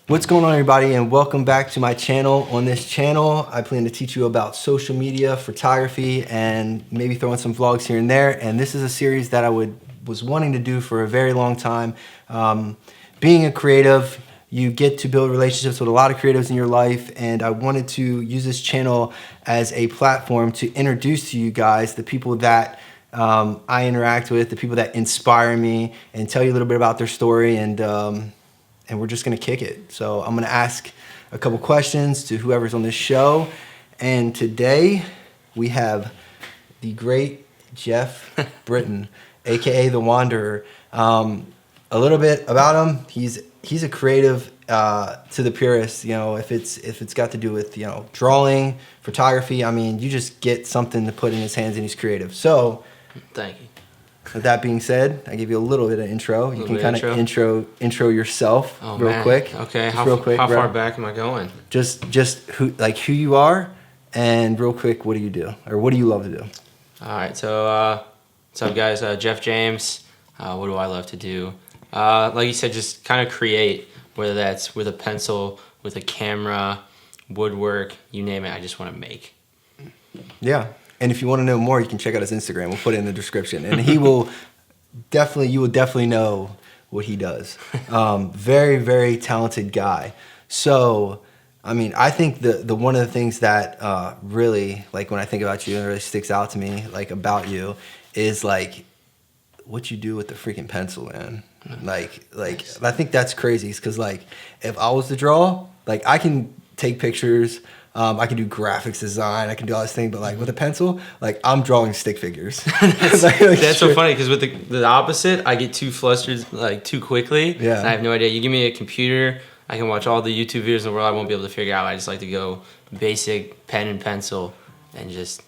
What's going on, everybody, and welcome back to my channel. On this channel, I plan to teach you about social media, photography, and maybe throw in some vlogs here and there. And this is a series that I was wanting to do for a very long time. Being a creative, you get to build relationships with a lot of creatives in your life, and I wanted to use this channel as a platform to introduce to you guys the people that I interact with, the people that inspire me, and tell you a little bit about their story, and we're just gonna kick it. So I'm gonna ask a couple questions to whoever's on this show, and today we have the great Jeff Britton, aka The Wanderer. A little bit about him: he's a creative to the purest. You know, if it's got to do with drawing, photography, I mean, you just get something to put in his hands, and he's creative. So, thank you. With that being said, I give you a little bit of intro. You can kind of intro yourself real quick. Okay, how far back am I going? Just who you are, and real quick, what do you do, or what do you love to do? All right, so what's up, guys? Jeff James. What do I love to do? Like you said, just kind of create, whether that's with a pencil, with a camera, woodwork, you name it. I just want to make. Yeah. And if you want to know more, you can check out his Instagram. We'll put it in the description. And you will definitely know what he does. Very, very talented guy. So, I mean, I think the one of the things that really, like when I think about you and really sticks out to me, like about you, is like what you do with the freaking pencil, man. Like I think that's crazy. Because like if I was to draw, like I can take pictures. I can do graphics design. I can do all this thing, but like with a pencil, like I'm drawing stick figures. That's so funny because with the opposite, I get too flustered like too quickly. Yeah. And I have no idea. You give me a computer, I can watch all the YouTube videos in the world. I won't be able to figure out. I just like to go basic pen and pencil and just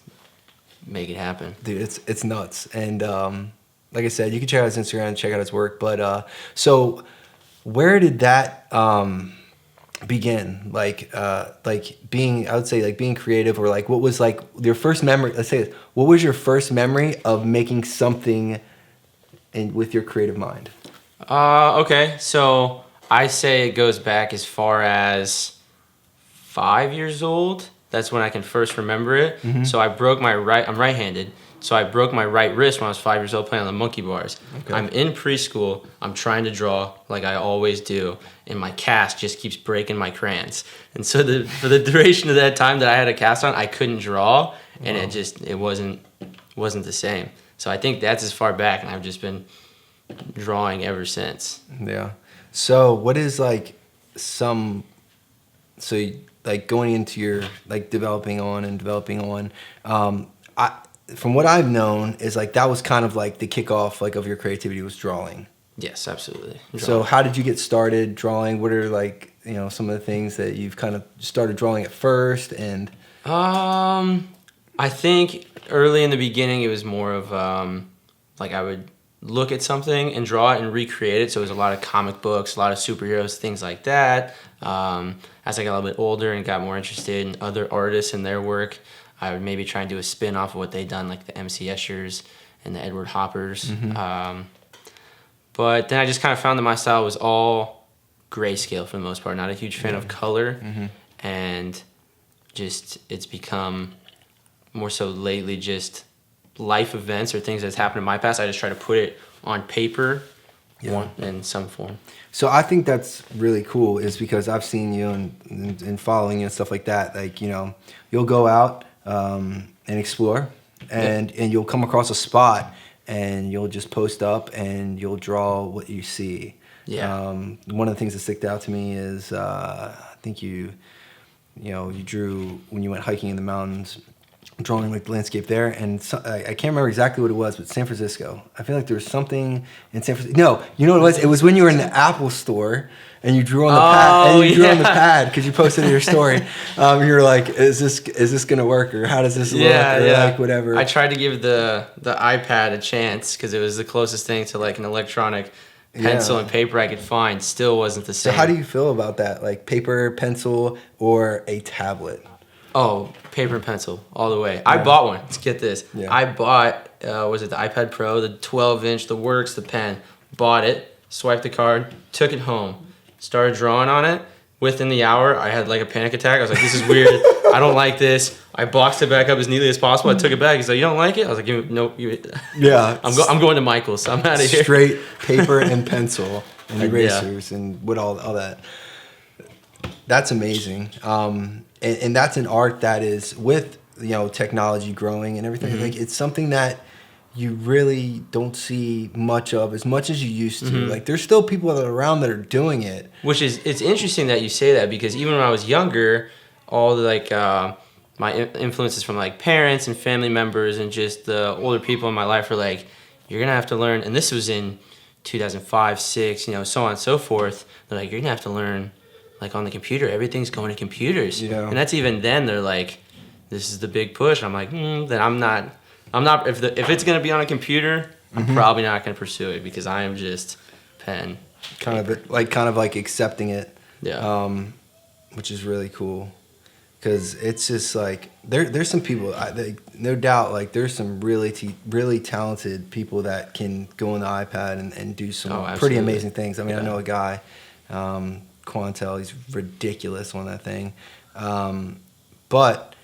make it happen. Dude, it's nuts. And like I said, you can check out his Instagram and check out his work. But so where did that begin? Like being, I would say, like being creative, or like what was like your first memory? Let's say this, what was your first memory of making something with your creative mind? Okay, so I say it goes back as far as 5 years old. That's when I can first remember it. Mm-hmm. So I broke I'm right-handed. So I broke my right wrist when I was 5 years old playing on the monkey bars. Okay. I'm in preschool. I'm trying to draw like I always do, and my cast just keeps breaking my crayons. And so for the duration of that time that I had a cast on, I couldn't draw, and it wasn't the same. So I think that's as far back, and I've just been drawing ever since. Yeah. So what is like like going into your like developing on, from what I've known is like that was kind of like the kickoff like of your creativity was drawing. Yes, absolutely. Drawing. So how did you get started drawing? What are like, some of the things that you've kind of started drawing at first? And I think early in the beginning it was more of like I would look at something and draw it and recreate it. So it was a lot of comic books, a lot of superheroes, things like that. As I got a little bit older and got more interested in other artists and their work, I would maybe try and do a spin-off of what they'd done, like the MC Eschers and the Edward Hoppers. Mm-hmm. But then I just kind of found that my style was all grayscale for the most part. Not a huge fan of color. Mm-hmm. And just it's become more so lately just life events or things that's happened in my past. I just try to put it on paper in some form. So I think that's really cool is because I've seen you and following you and stuff like that. Like, you'll go out and explore, and you'll come across a spot and you'll just post up and you'll draw what you see. Yeah. One of the things that sticked out to me is I think you drew when you went hiking in the mountains, drawing like the landscape there, and I can't remember exactly what it was, but San Francisco. I feel like there was something in San Francisco. No, you know what it was? It was when you were in the Apple store and you drew on the pad. And you drew on the pad because you posted in your story. You were like, "Is this gonna work, or how does this look?" Or like whatever. I tried to give the iPad a chance because it was the closest thing to like an electronic pencil and paper I could find. Still wasn't the same. So how do you feel about that? Like paper, pencil, or a tablet? Oh, paper and pencil all the way. Yeah. I bought one. Let's get this. Yeah. I bought, was it the iPad Pro, the 12-inch, the Works, the pen. Bought it, swiped the card, took it home, started drawing on it. within the hour, I had like a panic attack. I was like, this is weird. I don't like this. I boxed it back up as neatly as possible. I took it back. He's like, you don't like it? I was like, nope. Yeah. I'm going to Michael's. So I'm out of here. Straight paper and pencil and Yeah. erasers and what all that. That's amazing. And that's an art that is with, technology growing and everything. Like it's something that you really don't see much of as much as you used to. Like there's still people that are around that are doing it. It's interesting that you say that, because even when I was younger, all the my influences from like parents and family members and just the older people in my life were like, you're gonna have to learn, and this was in 2005, 6, so on and so forth. They're like, you're gonna have to learn like on the computer. Everything's going to computers. And that's even then. They're like, this is the big push. I'm like, then I'm not. If it's gonna be on a computer, I'm probably not gonna pursue it, because I am just pen. Kind of like accepting it. Yeah. Which is really cool. Because it's just like there's some people, no doubt, like there's some really talented people that can go on the iPad and do some pretty amazing things. I mean, I know a guy, Quantel, he's ridiculous on that thing. But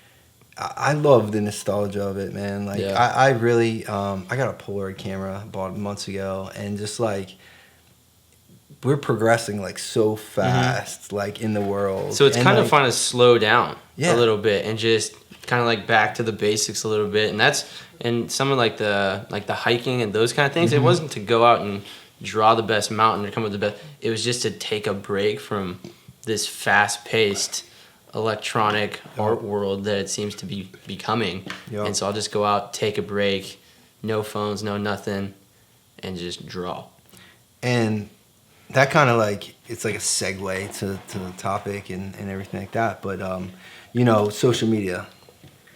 I love the nostalgia of it, man. Like I really, I got a Polaroid camera, bought months ago, and just like, we're progressing like so fast, like in the world. So it's and kind like, of fun to slow down a little bit and just kind of like back to the basics a little bit. And some of like the hiking and those kind of things. It wasn't to go out and draw the best mountain or come up with the best. It was just to take a break from this fast-paced electronic art world that it seems to be becoming. And so I'll just go out, take a break, no phones, no nothing, and just draw. And that kind of like, it's like a segue to the topic and everything like that. But, social media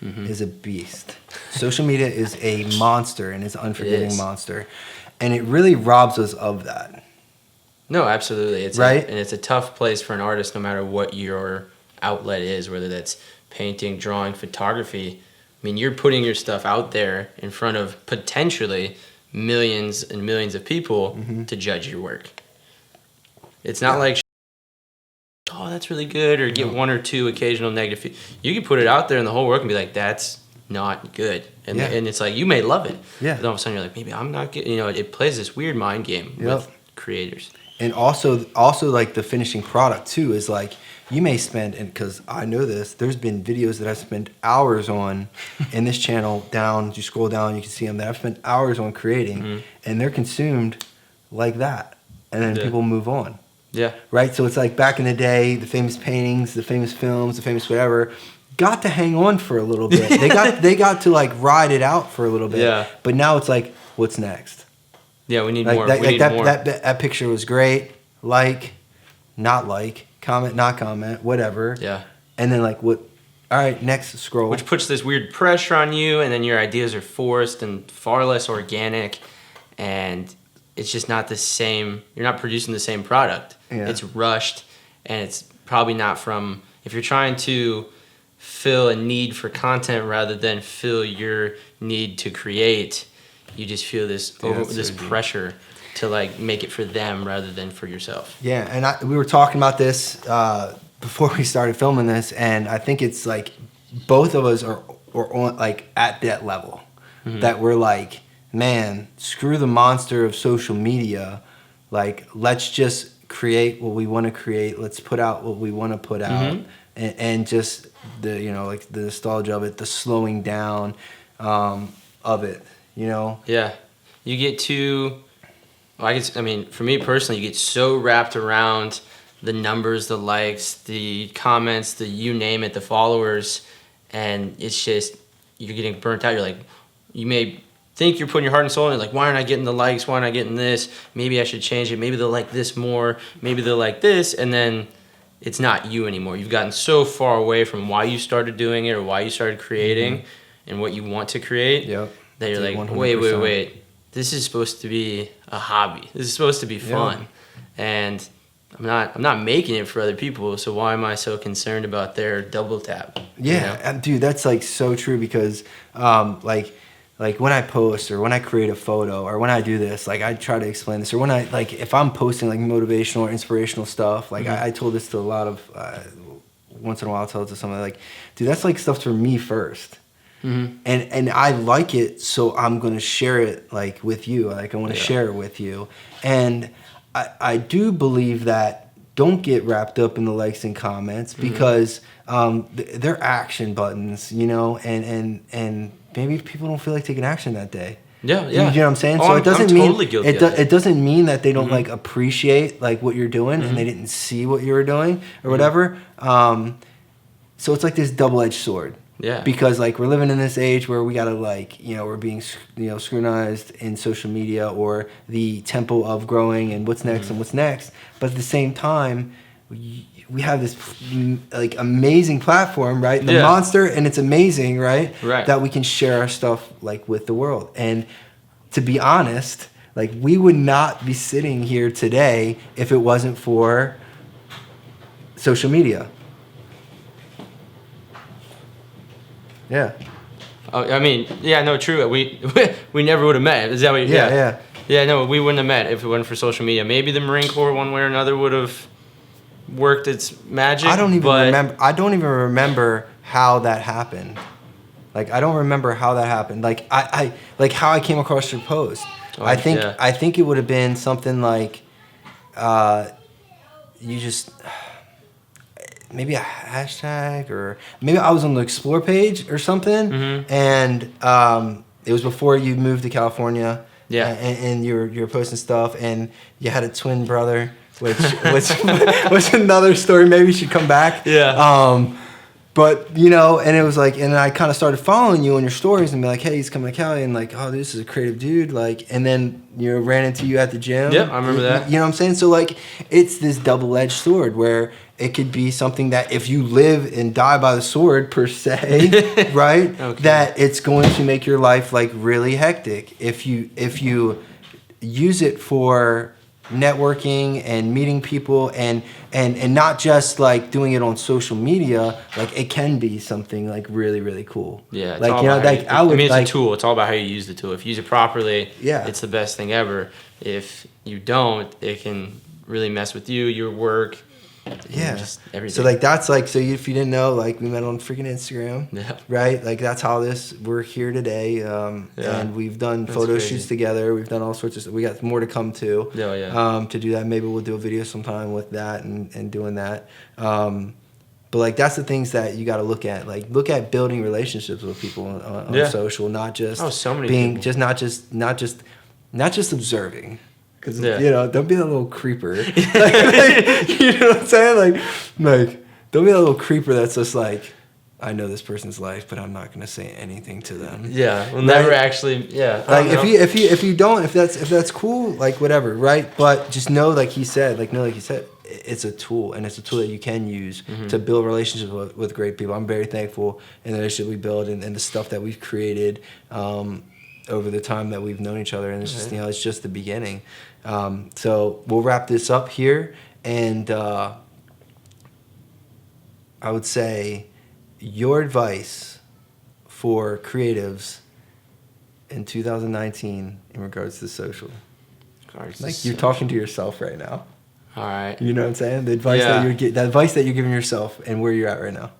is a beast. Social media is a monster, and it's an unforgiving monster. And it really robs us of that. No, absolutely. It's right? And it's a tough place for an artist, no matter what your outlet is, whether that's painting, drawing, photography. I mean, you're putting your stuff out there in front of potentially millions and millions of people to judge your work. It's not like, oh, that's really good, or get one or two occasional negative. You can put it out there and the whole world can be like, that's not good. And it's like, you may love it. Yeah. But all of a sudden you're like, maybe I'm not getting, it plays this weird mind game with creators. And also like the finishing product too is like, you may spend, and because I know this, there's been videos that I've spent hours on in this channel. You scroll down, you can see them, that I've spent hours on creating, and they're consumed like that. And then people move on. Yeah. Right? So it's like back in the day, the famous paintings, the famous films, the famous whatever, got to hang on for a little bit. They got to like ride it out for a little bit. Yeah. But now it's like, what's next? Yeah, we need like more. That picture was great. Like, not like, comment, not comment, whatever. Yeah. And then like what? All right, next scroll. Which puts this weird pressure on you, and then your ideas are forced and far less organic, and it's just not the same. You're not producing the same product. Yeah. It's rushed, and it's probably not from. If you're trying to fill a need for content rather than fill your need to create, you just feel this pressure to like make it for them rather than for yourself. Yeah, and we were talking about this before we started filming this, and I think it's like both of us are on like at that level that we're like, man, screw the monster of social media. Like, let's just create what we want to create. Let's put out what we want to put out, and just the like the nostalgia of it, the slowing down of it. Yeah, you get too. I mean, for me personally, you get so wrapped around the numbers, the likes, the comments, the you name it, the followers, and it's just you're getting burnt out. You're like, you may think you're putting your heart and soul in it, like, why aren't I getting the likes? Why aren't I getting this? Maybe I should change it. Maybe they'll like this more. Maybe they'll like this, and then it's not you anymore. You've gotten so far away from why you started doing it or why you started creating and what you want to create that you're like, 100%. wait. This is supposed to be a hobby. This is supposed to be fun, and I'm not making it for other people. So why am I so concerned about their double tap? Yeah, dude, that's like so true because like like when I post or when I create a photo or when I do this, like I try to explain this, or when I like if I'm posting like motivational or inspirational stuff, like I told this to a lot of once in a while I'll tell it to someone like, dude, that's like stuff for me first. And I like it, so I'm gonna share it like with you. Like I want to share it with you, and I do believe that don't get wrapped up in the likes and comments because they're action buttons, you know, and maybe people don't feel like taking action that day. Yeah, You know what I'm saying? Oh, So it doesn't I'm mean totally guilty of it. it doesn't mean that they don't like appreciate like what you're doing and they didn't see what you were doing or whatever. So it's like this double-edged sword. Yeah. Because like we're living in this age where we gotta like, you know, we're being, you know, scrutinized in social media or the tempo of growing and what's next and what's next. But at the same time, we have this like amazing platform, right? The monster, and it's amazing, right? Right. That we can share our stuff like with the world. And to be honest, like we would not be sitting here today if it wasn't for social media. Yeah. Oh, I mean, yeah, no, true. We never would have met. Is that what? Yeah. Yeah, no, we wouldn't have met if it wasn't for social media. Maybe the Marine Corps, one way or another, would have worked its magic. I don't even remember how that happened. Like I don't remember how that happened. Like I like how I came across your post. Oh, I think it would have been something like you just maybe a hashtag, or maybe I was on the Explore page or something, and it was before you moved to California. Yeah, and you were posting stuff, and you had a twin brother, which was another story. Maybe you should come back. Yeah. But you know, and it was like, and I kind of started following you on your stories and be like, hey, he's coming to Cali, and like, oh, this is a creative dude, like, and then you know, ran into you at the gym. Yeah, I remember that. You know what I'm saying? So like, it's this double-edged sword where it could be something that if you live and die by the sword per se, right? Okay. That it's going to make your life like really hectic if you use it for networking and meeting people and not just like doing it on social media. Like it can be something like really, really cool. Yeah, like you know, like I mean, it's like, a tool. It's all about how you use the tool. If you use it properly, Yeah. it's the best thing ever. If you don't, it can really mess with you, your work, yeah, just everything. So like that's like, so if you didn't know, like we met on freaking Instagram. Yeah. Right, like that's how we're here today, and we've done photo crazy. shoots together. We've done all sorts of stuff. We got more to come too. Yeah. To do that, maybe we'll do a video sometime with that and doing that. But like that's the things that you got to look at. Like look at building relationships with people on social, not just so many being people. just not just observing. Because Yeah. you know, don't be a little creeper. like, you know what I'm saying? Like don't be a little creeper that's just like, I know this person's life, but I'm not gonna say anything to them. Yeah, we'll never actually. Yeah, Like if that's cool, like whatever, right? But just know, like he said, it's a tool, and it's a tool that you can use to build relationships with great people. I'm very thankful in the relationship we build and the stuff that we've created over the time that we've known each other, and it's just, you know, it's just the beginning. So we'll wrap this up here, and I would say your advice for creatives in 2019 in regards to social. Like you're talking to yourself right now. All right. You know what I'm saying? The advice that you're giving yourself and where you're at right now.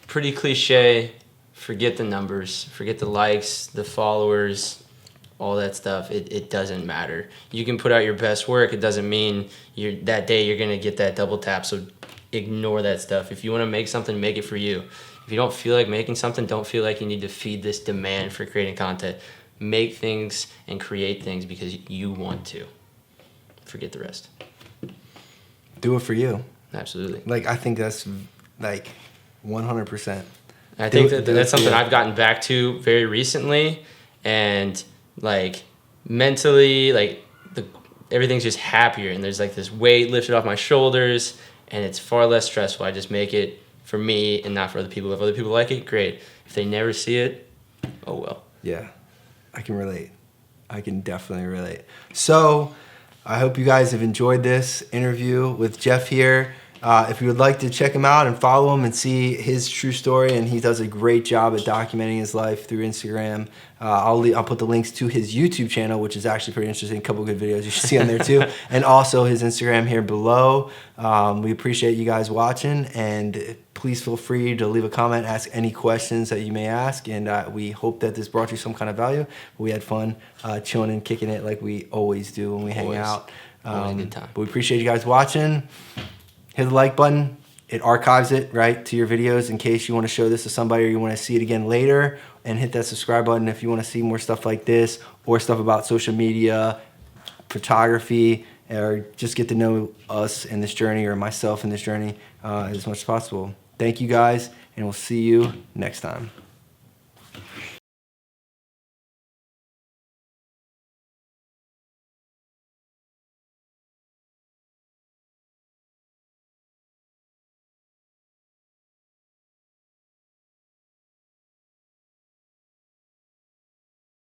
Pretty cliche. Forget the numbers. Forget the likes, the followers, all that stuff. It doesn't matter. You can put out your best work. It doesn't mean that day you're gonna get that double tap. So ignore that stuff. If you want to make something, make it for you. If you don't feel like making something, don't feel like you need to feed this demand for creating content. Make things and create things because you want to. Forget the rest. Do it for you. Absolutely. Like I think that's like 100%. I think Do it that's for something you. I've gotten back to very recently, and like mentally, like everything's just happier, and there's like this weight lifted off my shoulders, and it's far less stressful. I just make it for me and not for other people. If other people like it, great. If they never see it, oh well. Yeah, I can relate. I can definitely relate. So I hope you guys have enjoyed this interview with Jeff here. If you would like to check him out and follow him and see his true story, and he does a great job at documenting his life through Instagram. I'll put the links to his YouTube channel, which is actually pretty interesting. A couple good videos you should see on there too, and also his Instagram here below. We appreciate you guys watching, and please feel free to leave a comment, ask any questions that you may ask, and we hope that this brought you some kind of value. We had fun chilling and kicking it like we always do when we hang out. Always a good time. But we appreciate you guys watching. Hit the like button. It archives it, right, to your videos in case you want to show this to somebody or you want to see it again later. And hit that subscribe button if you want to see more stuff like this or stuff about social media, photography, or just get to know us in this journey or myself in this journey as much as possible. Thank you guys, and we'll see you next time.